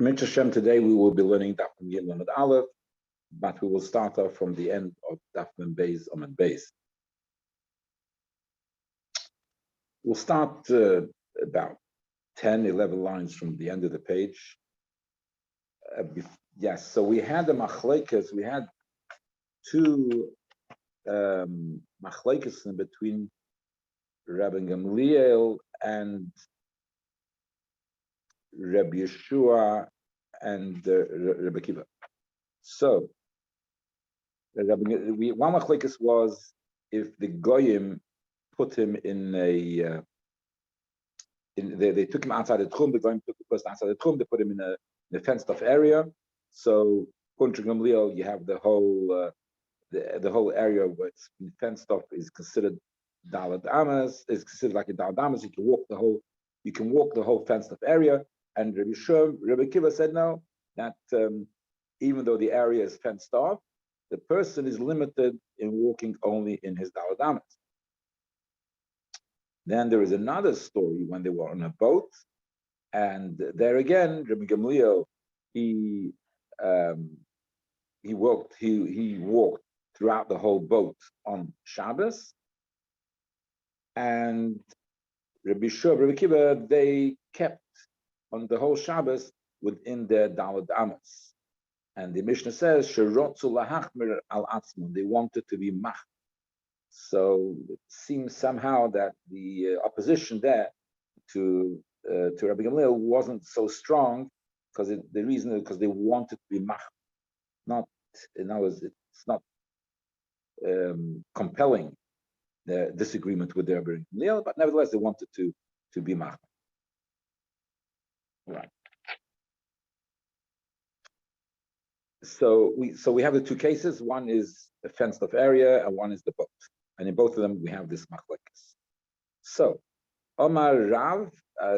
Mitzvah Shem, today we will be learning Daf Mem Gimel Amud Aleph, but we will start off from the end of Daf Mem Beis Amud Beis. We'll start about 10, 11 lines from the end of the page. Yes, so we had the machlekes, we had two machlekes in between Rabbi Gamliel and Rabbi Yeshua and Rabbi Kiva. So, one machlekes was if the goyim put him in a, they took him outside the tchum, the goyim took the person outside the tchum, they put him in a fenced-off area. So, according to Gamliel, you have the whole the whole area where it's been fenced off is considered dalad amas, is considered like a dalad amas. You can walk the whole fenced-off area. And Rabbi Kiva said no, that even though the area is fenced off, the person is limited in walking only in his dalad amas. Then there is another story when they were on a boat, and there again, Rabbi Gamliel, he walked throughout the whole boat on Shabbos, and Rabbi Kiva, they kept on the whole Shabbos within their dalad amas. And the Mishnah says, "Sherotzu lahachmir al atzmon." They wanted to be mach. So it seems somehow that the opposition there to Rabbi Gamliel wasn't so strong because the reason is because they wanted to be mach. Not, in other words, it's not compelling the disagreement with Rabbi Gamliel, but nevertheless they wanted to be mach. Right. So we have the two cases. One is a fenced-off area, and one is the boat. And in both of them, we have this machlekes. So, Omar Rav,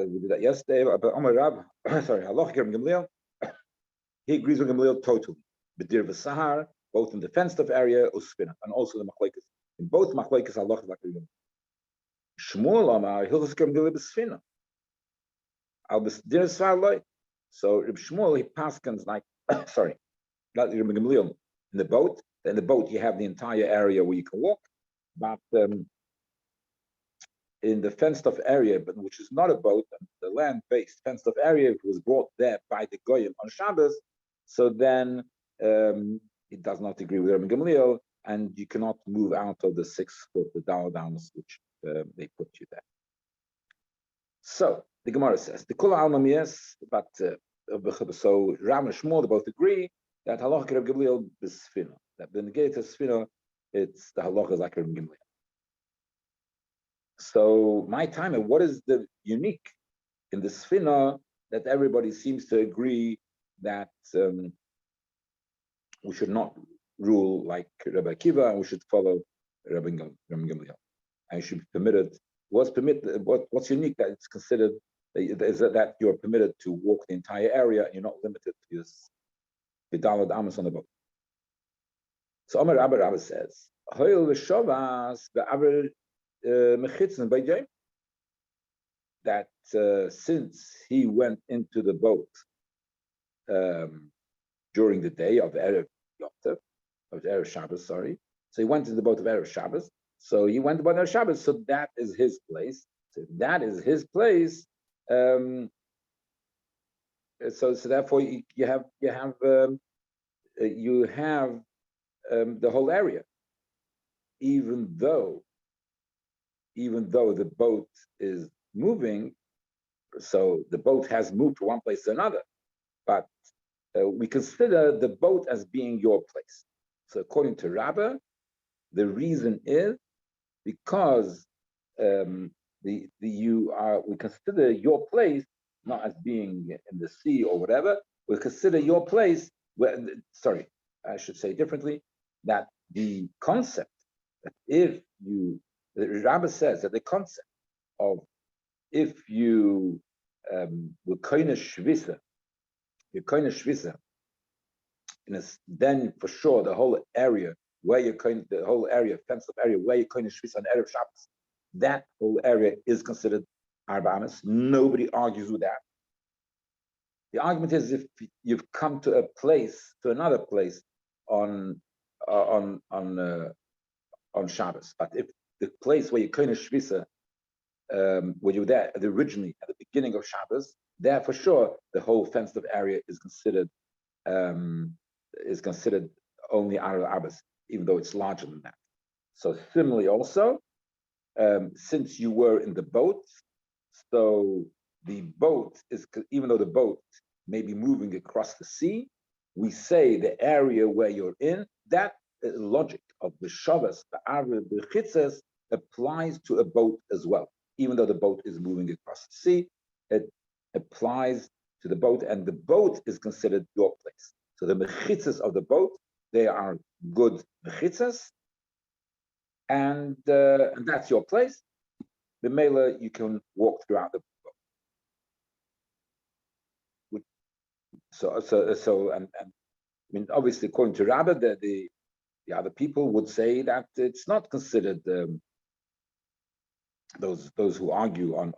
we did that yesterday. But Omar Rav, Halacha Gamliel, he agrees with Gamliel totally. B'dir v'sahar, both in the fenced-off area, uspina, and also the machlekes. In both machlekes, Halacha like Gamliel. Shmuel Omar, Hilchos Gamliel b'sfina. Al b'dir v'sahar. So Reb Shmuel, he paskins like, sorry. Not in the boat. In the boat, you have the entire area where you can walk, but in the fenced-off area, but which is not a boat, the land-based fenced-off area, it was brought there by the goyim on Shabbos. So then it does not agree with Rabbi Gamliel, and you cannot move out of the 6 foot, the dalad amas, which they put you there. So the Gemara says the kula alma yes, but so Ram and Shmuel they both agree that halacha Rabbi Gamliel b'sfina. That the negated sfina, it's the halacha like Rabbi Gamliel. So my time, what is the unique in the sfina that everybody seems to agree that we should not rule like Rabbi Akiva and we should follow Rabbi Gamliel. And should be permitted. What's unique that it's considered is that you're permitted to walk the entire area and you're not limited to this. The dalad amas on the boat. So Omar Rabbi says, that since he went into the boat during the day of Erev Yom of Erev Shabbos, sorry. So he went into the boat of Erev Shabbos. So he went to the boat of Erev Shabbos. So that is his place. So if that is his place. So therefore you have the whole area, even though the boat is moving. So the boat has moved from one place to another, but we consider the boat as being your place. So according to Rabbi, the reason is because we consider your place not as being in the sea or whatever. We consider your place. Sorry, I should say differently. That the concept that the Rabbi says that the concept of if you will shvisa, then for sure the whole area where you're the whole area, fenced up area where you're shvisa on Erev Shabbos, that whole area is considered arba amas. Nobody argues with that. The argument is if you've come to a place, to another place on on on uh, on Shabbos, but if the place where you kind of shvisa, where you were there originally at the beginning of Shabbos, there for sure the whole fenced-off area um, is considered only Arba Abbas, even though it's larger than that. So similarly, also, since you were in the boat, so the boat is, even though the boat may be moving across the sea, we say the area where you're in, that logic of the Shabbos, the Arba, the Chitzes, applies to a boat as well. Even though the boat is moving across the sea, it applies to the boat, and the boat is considered your place. So the mechitzas of the boat, they are good mechitzas, and that's your place. The mela, you can walk throughout the boat. And I mean, obviously, according to Rabbi, the other people would say that it's not considered. Those who argue on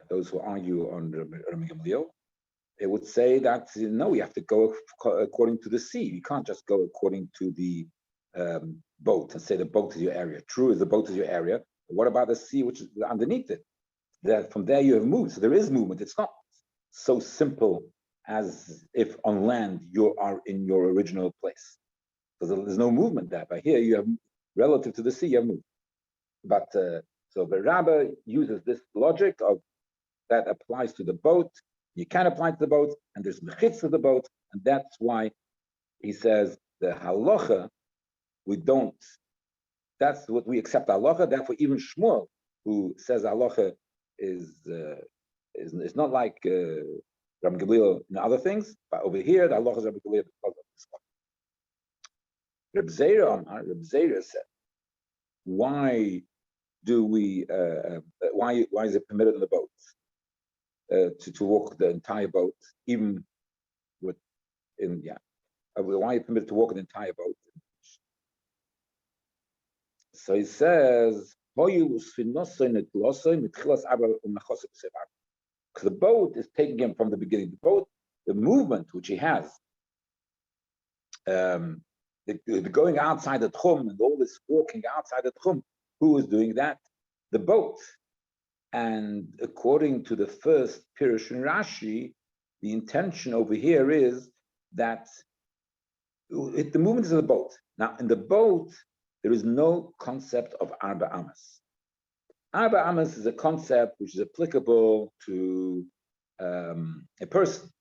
those who argue on Rabbi Gamliel, they would say that no, we have to go according to the sea. You can't just go according to the boat and say the boat is your area. True, is the boat is your area. But what about the sea, which is underneath it? That from there you have moved. So there is movement. It's not so simple as if on land you are in your original place, because there's no movement there. But here you have, relative to the sea, you have moved. But so the Rabbi uses this logic of that applies to the boat. You can apply to the boat, and there's mechitz to the boat, and that's why he says the halacha we don't. That's what we accept halacha. Therefore, even Shmuel, who says halacha is not like Rabbi Gamliel in other things, but over here the halacha is Rabbi Gamliel because of this one. Reb Zera said, why do we? Why is it permitted in the boat to walk the entire boat, even with why are you permitted to walk the entire boat? So he says, because the boat is taking him from the beginning. The boat, the movement which he has, the going outside the tchum and all this walking outside the tchum, who is doing that? The boat. And according to the first Pirush and Rashi, the intention over here is that the movement is of the boat. Now, in the boat, there is no concept of Arba Amas. Arba Amas is a concept which is applicable to a person.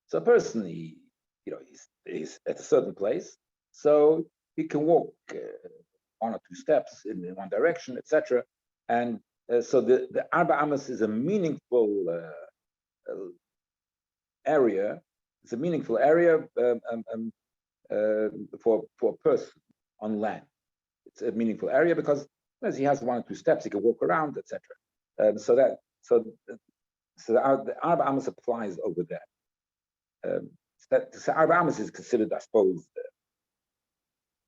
So a person, he's at a certain place, so he can walk one or two steps in one direction, etc. And so the Arba Amas is a meaningful area. It's a meaningful area for a person on land. It's a meaningful area because as he has one or two steps, he can walk around, etc. So the Arba Amas applies over there. So Arba Amas is considered, I suppose,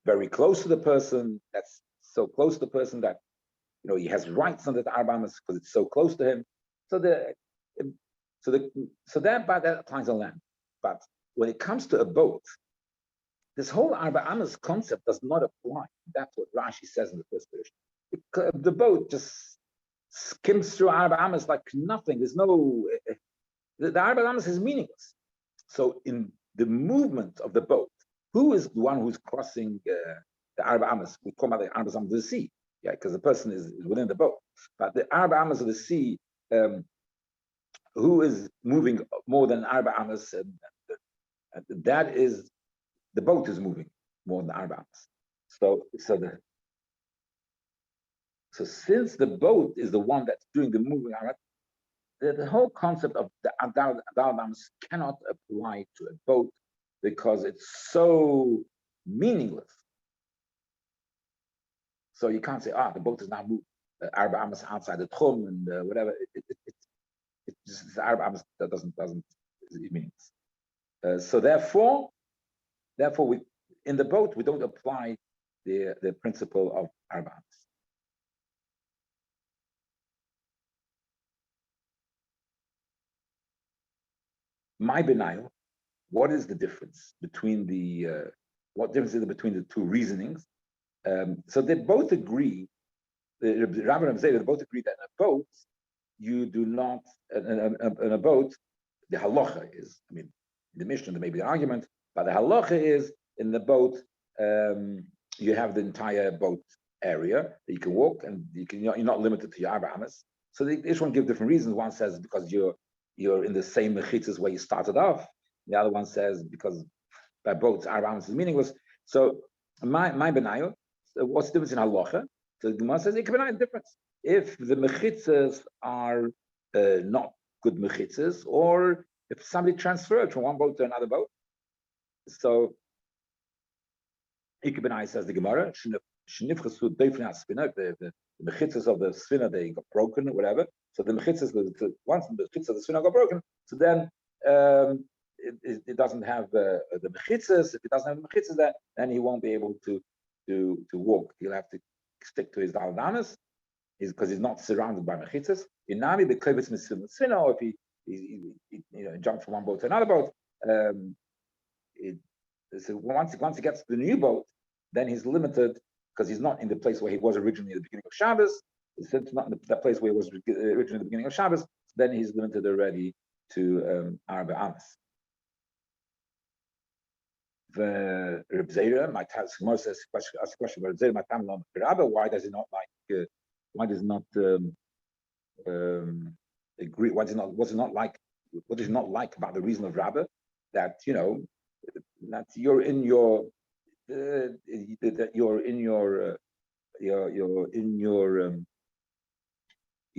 very close to the person. That's so close to the person that he has rights under the Arba Amas because it's so close to him. So that applies on land. But when it comes to a boat, this whole Arba Amas concept does not apply. That's what Rashi says in the first version. The boat just skims through Arba Amas like nothing. There's no, the Arba Amas is meaningless. So in the movement of the boat, who is the one who's crossing the Arba Amas? We call about the Arba Amas of the sea, because the person is within the boat. But the Arba Amas of the sea, who is moving more than Arba Amas? That is, the boat is moving more than Arba Amas. So since the boat is the one that's doing the moving, the whole concept of the Adal Amas cannot apply to a boat because it's so meaningless. So you can't say, the boat is now moving. Arba Amas outside the Tchum and whatever. It's just Arba Amas that doesn't it means. So therefore, we in the boat we don't apply the principle of Arba Amas. My benayil, what is the difference between what difference is there between the two reasonings? So they both agree, the Rabbi and Zayda both agree that in a boat, you do not, in a boat, the halacha is, I mean, in the Mishnah there may be an argument, but the halacha is in the boat, you have the entire boat area that you can walk, and you're not limited to your arba amas. So each one gives different reasons. One says because you're in the same mechitzas where you started off. The other one says because by boats arba amas is meaningless. So my benayo, so what's the difference in halacha? So the Gemara says it can be a difference if the mechitzas are not good mechitzas, or if somebody transferred from one boat to another boat. So Ikbenai says the Gemara, the mechitzas of the svina, they got broken or whatever. So the mechitzas, once the mechitzas of the svina got broken, so then it doesn't have the mechitzas. If it doesn't have the mechitzas, then he won't be able to walk. He'll have to stick to his daldanas, because he's not surrounded by mechitzas. In Nami, the klevitz svina, or if he jumped from one boat to another boat, so once he gets to the new boat, then he's limited because he's not in the place where he was originally at the beginning of Shabbos. Since not in that place where he was originally at the beginning of Shabbos, then he's limited already to Arba Amas. The Reb Zera, my Gemara says, ask a question about Reb Zera, why does he not like? Why does he not agree? Why does he not? What's it not like? What does he not like about the reason of Rabbi that that you're in your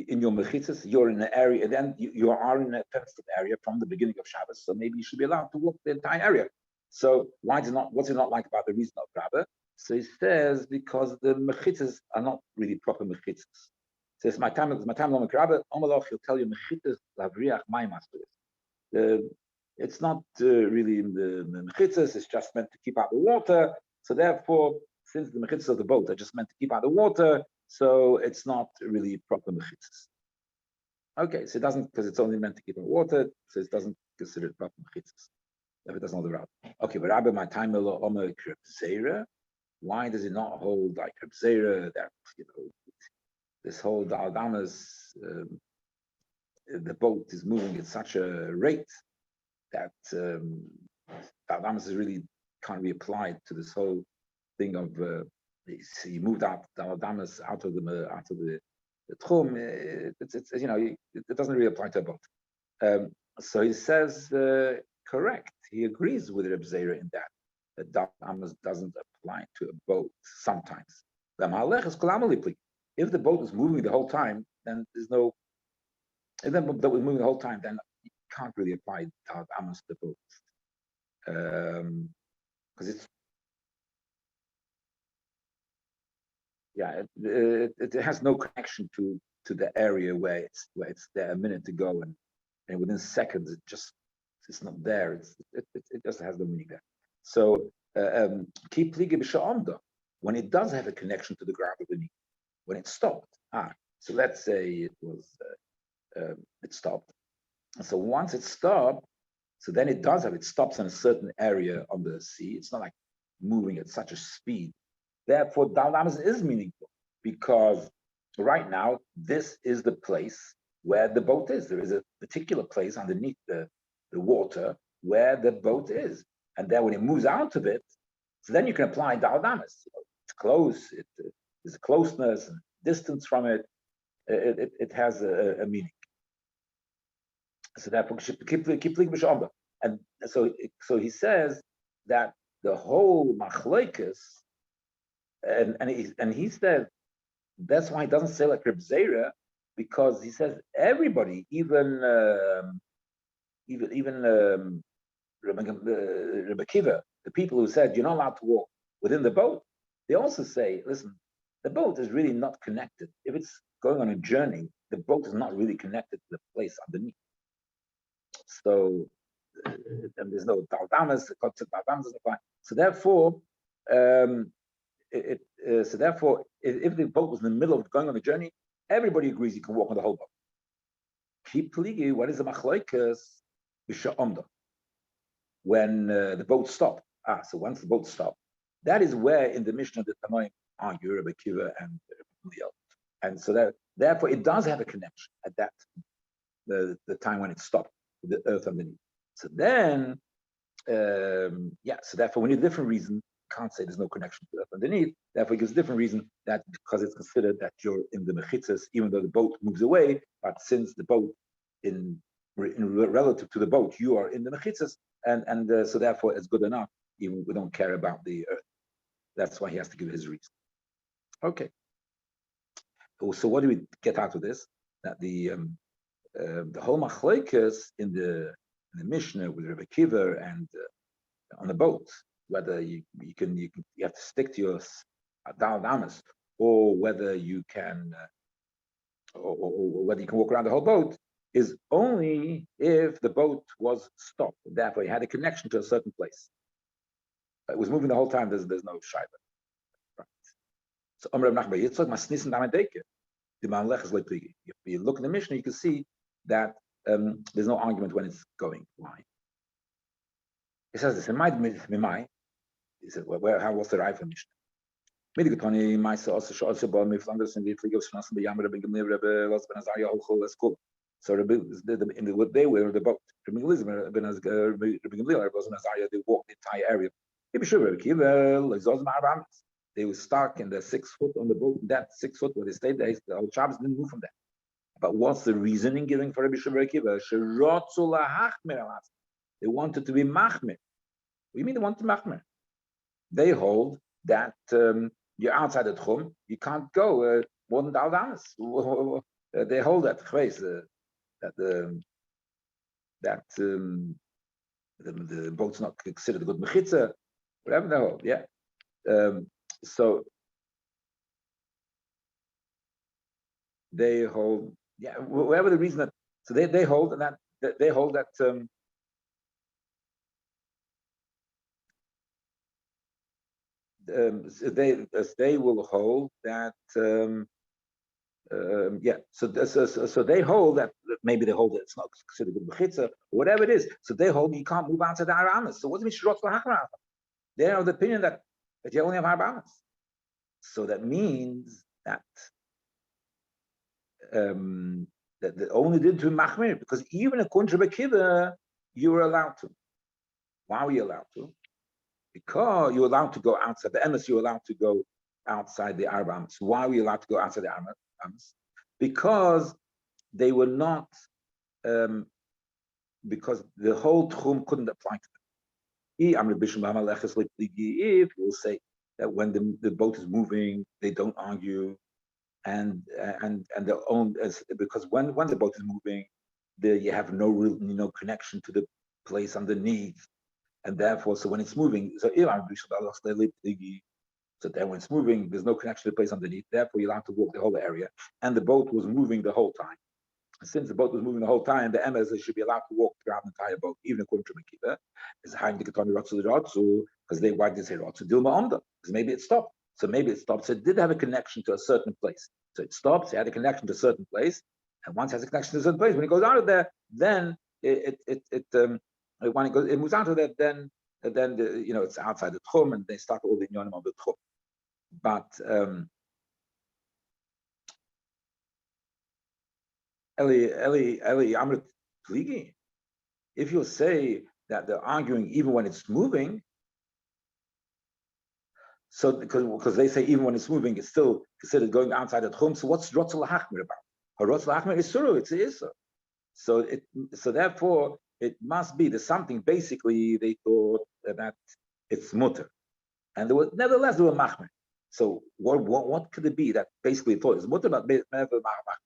mechitzas, you're in an area, then you are in a fenced area from the beginning of Shabbos, so maybe you should be allowed to walk the entire area. So what's it not like about the reason of Rabbi? So he says because the mechitzas are not really proper mechitzas. Says my time lo Rabbi, Omalach, he'll tell you mechitzas lavriach maimas. It's not really in the mechitzas, it's just meant to keep out the water. So therefore, since the mechitzas of the boat are just meant to keep out the water, so it's not really proper mechitzas. Okay, so it doesn't, because it's only meant to keep out water, so it doesn't consider it proper mechitzas. If it doesn't hold the route. Okay, but Rabbi, my time why does it not hold like Reb Zera, that this whole Daldamas, the boat is moving at such a rate that Daldamas is really can't be applied to this whole thing of he moved out Daldamas out of the Tchum. It doesn't really apply to a boat. So he says correct. He agrees with Reb Zera in that Daldamas doesn't apply to a boat sometimes. If the boat is moving the whole time, then there's no. If the boat was moving the whole time, then you can't really apply Daldamas to the boat. Because it has no connection to the area where it's there a minute to go, and within seconds it's not there. It just has no meaning there. So keep when it does have a connection to the ground of the knee, when it stopped. So let's say it stopped. And so once it stopped, so then it stops in a certain area on the sea. It's not like moving at such a speed. Therefore, Daldamas is meaningful because right now, this is the place where the boat is. There is a particular place underneath the water where the boat is. And then when it moves out of it, so then you can apply Daldamas. It's close, there's a closeness and distance from it. It has a meaning. So therefore, keep and so he says that the whole machlokes, and he said that's why he doesn't say like Reb Zera, because he says everybody, even Rebbe Kiva, the people who said you're not allowed to walk within the boat, they also say, listen, the boat is really not connected. If it's going on a journey, the boat is not really connected to the place underneath. So, and there's no Daldamas, the concept of Daldamas doesn't apply. So therefore, if the boat was in the middle of going on a journey, everybody agrees you can walk on the whole boat. Keep pligi, what is the machlokes? when the boat stopped. So once the boat stopped, that is where in the Mishnah the Tanoim argue Rabbi Kiva and Gamliel. And so that therefore it does have a connection at that the time when it stopped, the earth underneath. So then, so therefore we need a different reason. Can't say there's no connection to the earth underneath. Therefore, it gives a different reason that because it's considered that you're in the mechitzas, even though the boat moves away, but since the boat in relative to the boat, you are in the mechitzas, and so therefore it's good enough. Even we don't care about the earth. That's why he has to give his reason. Okay. So what do we get out of this? That the whole machlokes in the Mishnah with Rabbi Kiva and on the boat, whether you have to stick to your dal damas, or whether you can, or whether you can walk around the whole boat, is only if the boat was stopped. Therefore, you had a connection to a certain place. It was moving the whole time. There's no shayla. Right. So Amr Nachbar Yitzchak masnisin damadeke. If you look in the Mishnah, you can see that there's no argument when it's going. Why? He says this in my. He said, how was the right from Mishnah? So they were the boat. They walked the entire area. They were stuck in the 6 foot on the boat. That 6 foot where they stayed, the whole Shabbos didn't move from there. But what's the reasoning given for Rabbi Shimon Akiva? They wanted to be machmir. What do you mean they want to machmir? They hold that you're outside the tchum, you can't go more than Dal Damas. They hold that the boat's not considered a good mechitza, whatever they hold. Yeah. So they hold, whatever the reason that. So they hold that they hold that. They will hold that. So they hold that maybe they hold that it's not considered good mechitza, whatever it is. So they hold you can't move outside the Aramas. So what does it mean Schtroks lahachmir? They are of the opinion that you only have Aramas. So that means that that they only did to machmir, because even according to Rabbi Kiva, you were allowed to. Why were you allowed to? Because you're allowed to go outside the emes, you're allowed to go outside the Aramas. Why were you allowed to go outside the Aramas? Because they were not, because the whole tchum couldn't apply to them. If you will say that when the boat is moving, they don't argue, and their own, because when the boat is moving, you have no connection to the place underneath, and therefore, so when it's moving, so then when it's moving, there's no connection to the place underneath. Therefore, you're allowed to walk the whole area, and the boat was moving the whole time. Since the boat was moving the whole time, the emes should be allowed to walk throughout the entire boat, even according to Mekiva. Is high because why did they say Rotsu Dilma Omda? Because maybe it stopped. So maybe it stopped. So it did have a connection to a certain place. So it stops, it had a connection to a certain place, and once it has a connection to a certain place, when it goes out of there, then when it moves out of there, then it's outside the tchum, and they start all the inyanim of the tchum. But Eli Amrit Pligi, if you say that they're arguing even when it's moving, so because they say even when it's moving, it's still considered going outside the tchum. So what's Rotzel Hachmir about? Rotzel Hachmir is suru, it's Isur. So therefore it must be there's something. Basically, they thought that it's mutter, and nevertheless they were machmir. So what could it be that basically thought it's mutter, but never machmir?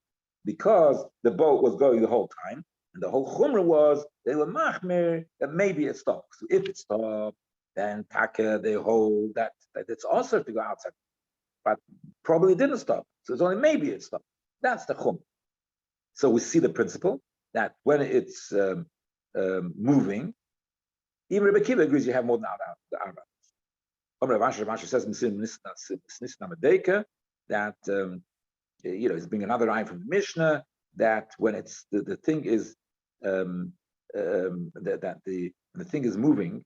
Because the boat was going the whole time, and the whole chumrah was they were machmir that maybe it stopped. So if it stopped, then taka they hold that it's also to go outside, but probably didn't stop. So it's only maybe it stopped. That's the chum. So we see the principle that when it's moving, even Rebbe Kiva agrees you have more than the Arba. Rashi says that it's being another eye from the Mishnah that when it's the thing is that the thing is moving,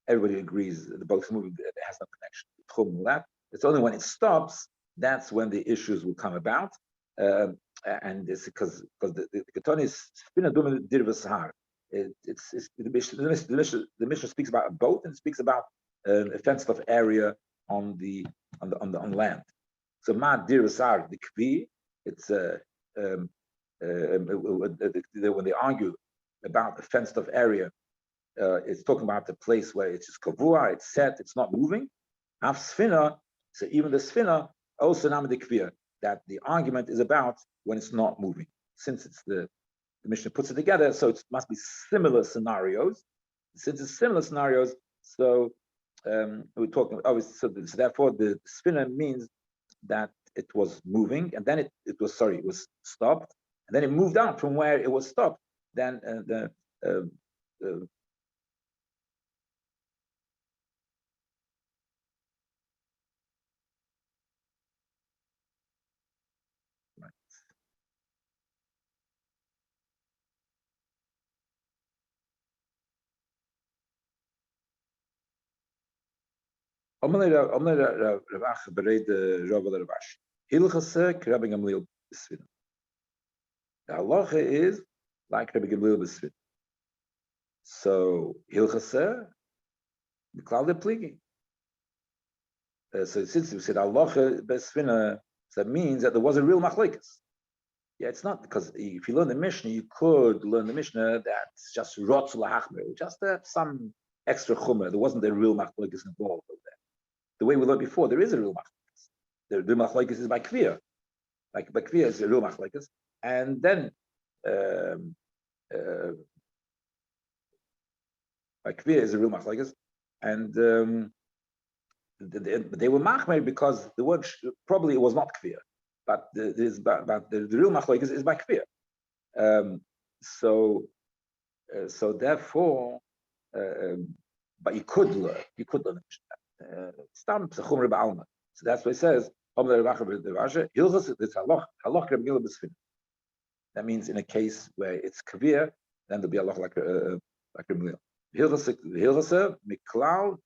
everybody agrees the boat's moving, it has no connection to Tchum and that. It's only when it stops, that's when the issues will come about. And it's because the Keton is Spina Duma Dirvasahar. The Mishnah speaks about a boat and speaks about a fenced off area on land. So Ma Dirvasahar, the Kvi, it's when they argue about a fenced off area, it's talking about the place where it's just kavua, it's set, it's not moving. Half sfina, so even the sfina also named that the argument is about when it's not moving. Since it's the Mishnah puts it together, so it must be similar scenarios. Since it's similar scenarios, so we're talking obviously. So therefore, the sfina means that it was moving, and then it was stopped, and then it moved on from where it was stopped. Then the halacha is like Rabbi Gamliel b'Sfina. So hilchasa miklal de pligi. So since we said halacha b'Sfina, that means that there was a real machlekes. Yeah, it's not because if you learn the Mishnah, you could learn the Mishnah that's just rotz lahachmer, just some extra chumrah. There wasn't a real machlekes involved with that. The way we learned before, there is a real machlekes. The real machlekes is by kviyah. Like by kviyah is a real machlekes, and then by kviyah is a real machlekes, and they were machmer because the word probably it was not kviyah, but the real machlekes is by kviyah. So therefore, but you could learn the Mishnah. So that's what it says. That means in a case where it's kavir, then there'll be a lot like Ramil. Hilchasa miklal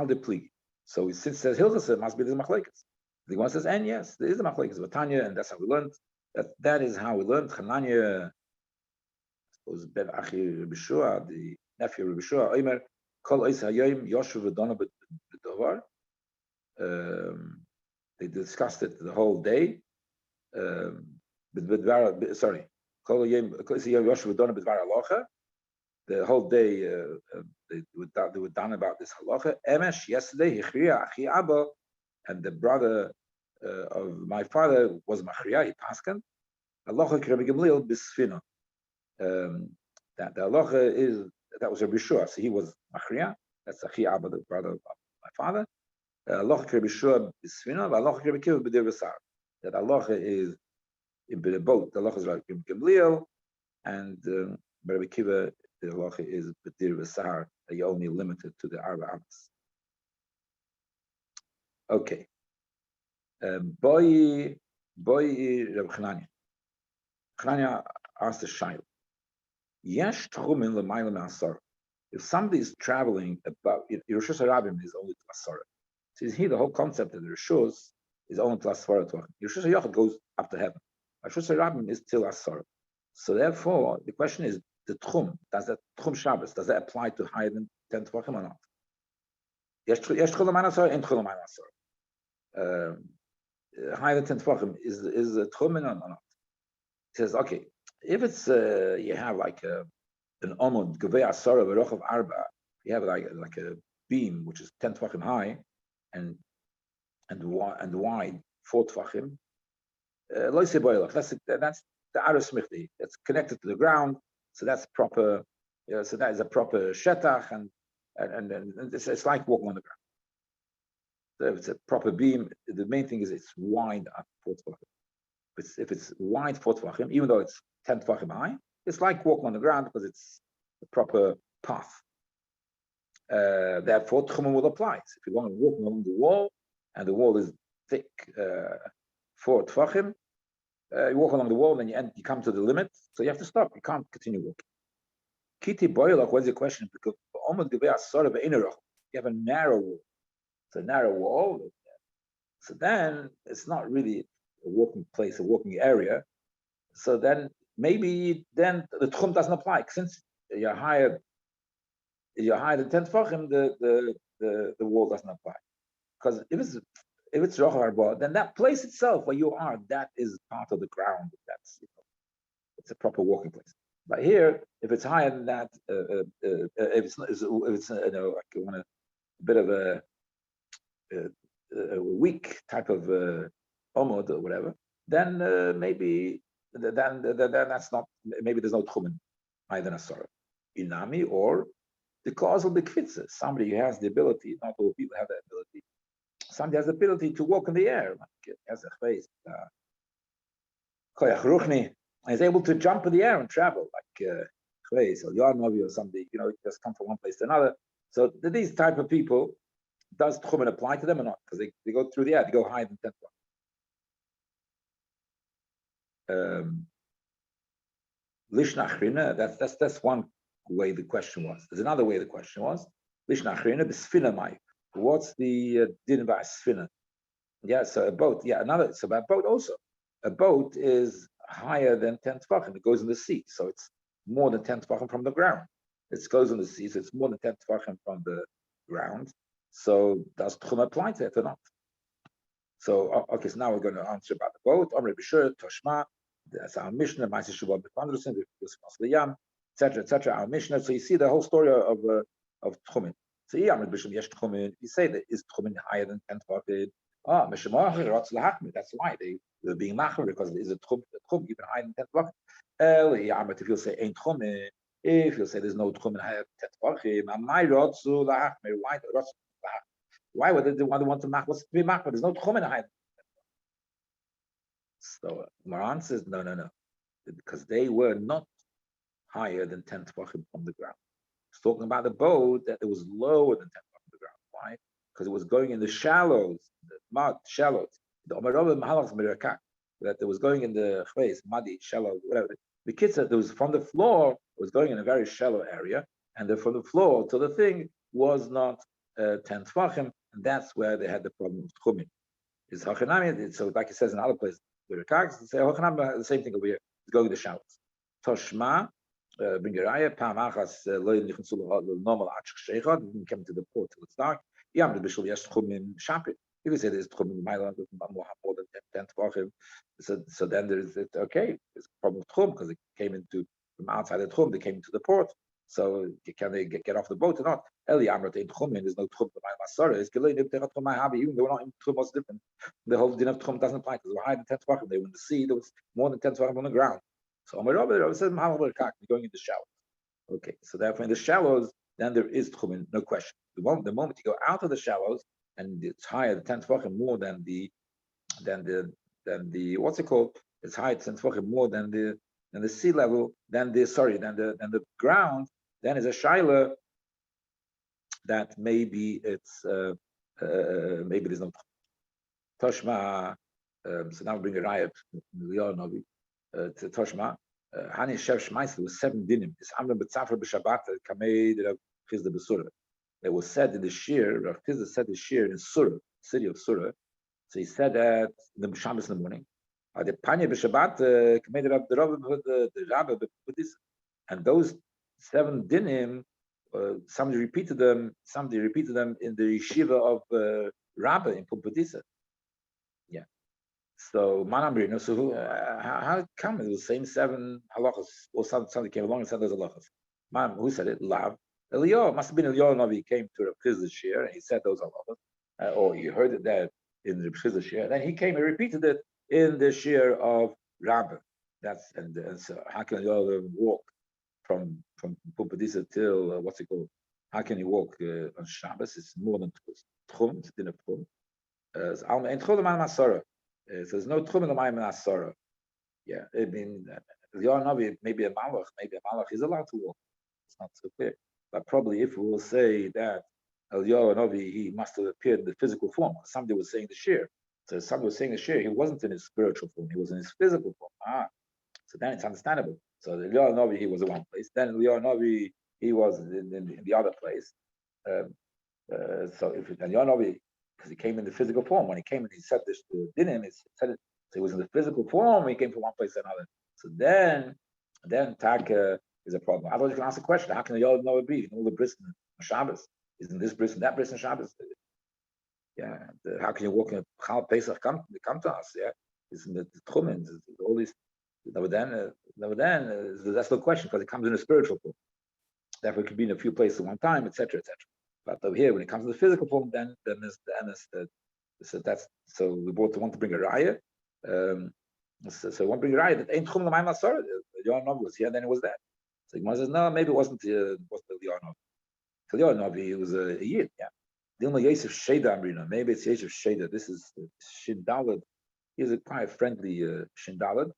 de pli. So since it says hilchasa, it must be the machlekes. The one says, and yes, there is a machlekes Vatanya, and that's how we learned. That is how we learned. Chananya was Ben Achi Rabbi, the nephew of Rabbi Shua, Omer, Kol Ois Hayoim Yoshu V'Dona B'Dovar. They discussed it the whole day. Sorry, Kol Ois Hayoim Yoshu V'Dona B'Dvar Alocha. The whole day they were done about this halacha. Emesh yesterday Hichriya Achi Abba, and the brother of my father was Machriya. He paskan halacha Rabbi Gamliel b'Sfina. That the halacha is that was Rabbi Shua, so he was Machriya. That's Achi Abba, the brother of my father. Halacha Rabbi Shua b'Sfina, halacha Rabbi Kiva b'Dir V'Sar. That halacha is in the boat. The halacha is Rabbi Gamliel, and Rabbi Kiva, the halacha is b'Dir V'Sar. That you're only limited to the Arba Amas. Okay. Boy Rabbi Chananya. Chananya asked the Shaila. Yesh tchumin l'mayla me'asar. If somebody is traveling about, Yerushas Harabim is only to Asara. So here the whole concept of the Yerushas is only to Asara. Yerushas Hayachad goes up to heaven. Yerushas Harabim is till Asara. So therefore, the question is, the Tchum, does that Tchum Shabbos, does that apply to higher than 10 Tvachim or not? Yesh tchulam Asara and tchulam Asara. Higher than 10 Tvachim is a Tchumin or not? It says, okay, if it's you have like an omud gavei asara v'rochav arba, you have like a beam which is 10 tvachim high and wide 4 tvachim. That's the aros michti. That's connected to the ground, so that's proper. So that is a proper shetach, and it's like walking on the ground. So if it's a proper beam, the main thing is it's wide at 4 tvachim. If it's wide 4 tvachim, even though it's 10 tvachim high, it's like walking on the ground because it's the proper path. Therefore, tchumim will apply. So if you're going to walk along the wall and the wall is thick 4 tvachim, You walk along the wall, and you come to the limit, so you have to stop. You can't continue walking. Kiti boilach, what's the question? Because almost the way I sort of you have a narrow wall. It's a narrow wall. So then it's not really a walking place, a walking area. So then maybe then the tchum doesn't apply. Since you're higher than 10 tefachim, the wall doesn't apply. Because if it's rochel arba, then that place itself where you are, that is part of the ground. That's it's a proper walking place. But here, if it's higher than that, if it's like a bit of a weak type of omod or whatever, then maybe then that's not, maybe there's no tchumen higher than a sorrow. Inami, or the causal bekvitza, somebody who has the ability, not all people have that ability, somebody has the ability to walk in the air, like has a face, koyach ruchni, is able to jump in the air and travel, like Chveis or Yarnovi or somebody, just come from one place to another. So these type of people, does Tchumen apply to them or not? Because they go through the air, they go higher than 10. Lishna Achrina, that's one way the question was. There's another way the question was. Lishna Achrina, b'sfina mai. What's the din by sfina? Yeah, so a boat. Yeah, it's about boat also. A boat is higher than 10 tefachim. It goes in the sea, so it's more than 10 tefachim from the ground. It goes in the sea, so it's more than 10 tefachim from the ground. So does tchum apply to it or not? So okay, so now we're going to answer about the boat. Omre b'shur toshma. That's our Mishnah. Ma'aseh Shuvah b'Kondrusin, etc., etc. Our Mishnah. So you see the whole story of tchumen. So you say that is tchumen higher than 10 tefachim. That's why they're being machmer, because it is a tchum even higher than 10 tefachim. If you'll say ain't tchumen, if you'll say there's no tchumen higher than 10 tefachim, why would they want to mach? What's to be machmer? There's no tchumen higher. So Maran says no, because they were not higher than 10 tefachim from the ground. It's talking about the boat that it was lower than 10 tefachim from the ground. Why? Because it was going in the shallows, the mud shallows. The that it was going in the chveis, muddy, shallow, whatever. The kids said it was from the floor, it was going in a very shallow area, and from the floor to the thing was not 10 tefachim, and that's where they had the problem with tchumen. Is hachanami? So like it says in other places, the say the same thing over here. It's going to the shallows. Toshma, bring your eye. Pamachas loy nichnusul normal achshechad. Came to the port till it's dark. Yam the bishul yesh tchumen shapit. If you say there's tchumen mailand more than 10 tefachim, so then there's okay. There's a problem with tchum because it came into from outside the tchum. They came into the port. So can they get off the boat or not? Eli Amrat in tchumen. There's no tchum. The Masara is even they were not in tchum. Was different. The whole din of tchum doesn't apply because they were higher than 10 tefachim. They were in the sea. There was more than 10 tefachim on the ground. So Rabbi says going in the shallows. Okay, so therefore in the shallows, then there is tchumen, no question. The moment you go out of the shallows and it's higher than 10 tefachim more than the what's it called? It's higher 10 tefachim more than the sea level, than the ground. Then is a shaila that maybe it's maybe there's no toshma. So now we bring a riot to toshma. Hani shev shmais was 7 dinim. It's amram b'tzafar b'shabbat kamei the chizda b'surah. It was said in the shir. Rav Chizda said the shir in Surah, city of Surah. So he said that in the Shabbos in the morning. The panya b'shabbat kamei the Rabbi b'pudis, and those 7 dinim. Somebody repeated them in the yeshiva of Rabbi in Pumbedisa. Yeah. So Manamrino. So how come it was the same 7 halachas? Or somebody came along and said those halachas. Who said it? Lav. Eliyahu must have been Eliyahu Navi came to Rav Chizda's shir and he said those halachas, or you heard it there in Rav Chizda's shir. Then he came and repeated it in the shir of Rabbi. And so how can Eliyahu walk from Pumbedisa till what's it called? How can you walk on Shabbos? It's more than tchum. It's din of tchum. So there's no tchum in the Mayim Asara. Yeah, I mean, Eliyahu Navi, maybe a malach is allowed to walk. It's not so clear. But probably if we will say that Eliyahu Navi, he must have appeared in the physical form. Somebody was saying the shir. So some was saying the he wasn't in his spiritual form, he was in his physical form. So then it's understandable. So the Eliyahu Novi, he was in one place. Then Eliyahu Novi, he was in the other place. So if Eliyahu Novi, because he came in the physical form, when he came and he said this to Dinim, he said it, so he was in the physical form, he came from one place to another. So then Taka is a problem. Otherwise, you can ask a question: how can Eliyahu Novi be in all the bris on Shabbos? Isn't this bris and that bris on Shabbos? Yeah. How can you walk in Chal Pesach come to us? Yeah. Isn't the Tchumen, all these. That's no question because it comes in a spiritual form. Therefore, it could be in a few places at one time, etc., etc. But over here, when it comes to the physical form, then there's so we both want to bring a raya. So we want to bring a raya that ain't chum l'mayim asor. Yohanov was here, then it was that. So Gemara says no, maybe it wasn't the Yohanov. So Yohanov, he was a yid, yeah. Dilma Yosef Sheda Amrina. Maybe it's Yosef Sheda. This is Shindalad. He's a quite friendly Shindalad.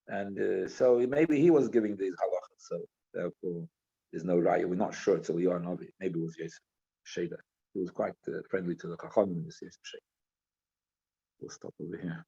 And so maybe he was giving these halachas. So therefore, there's no raya. We're not sure till we are Navi. Maybe it was Yosef Sheda. He was quite friendly to the Chachamim. This Yosef Sheda. We'll stop over here.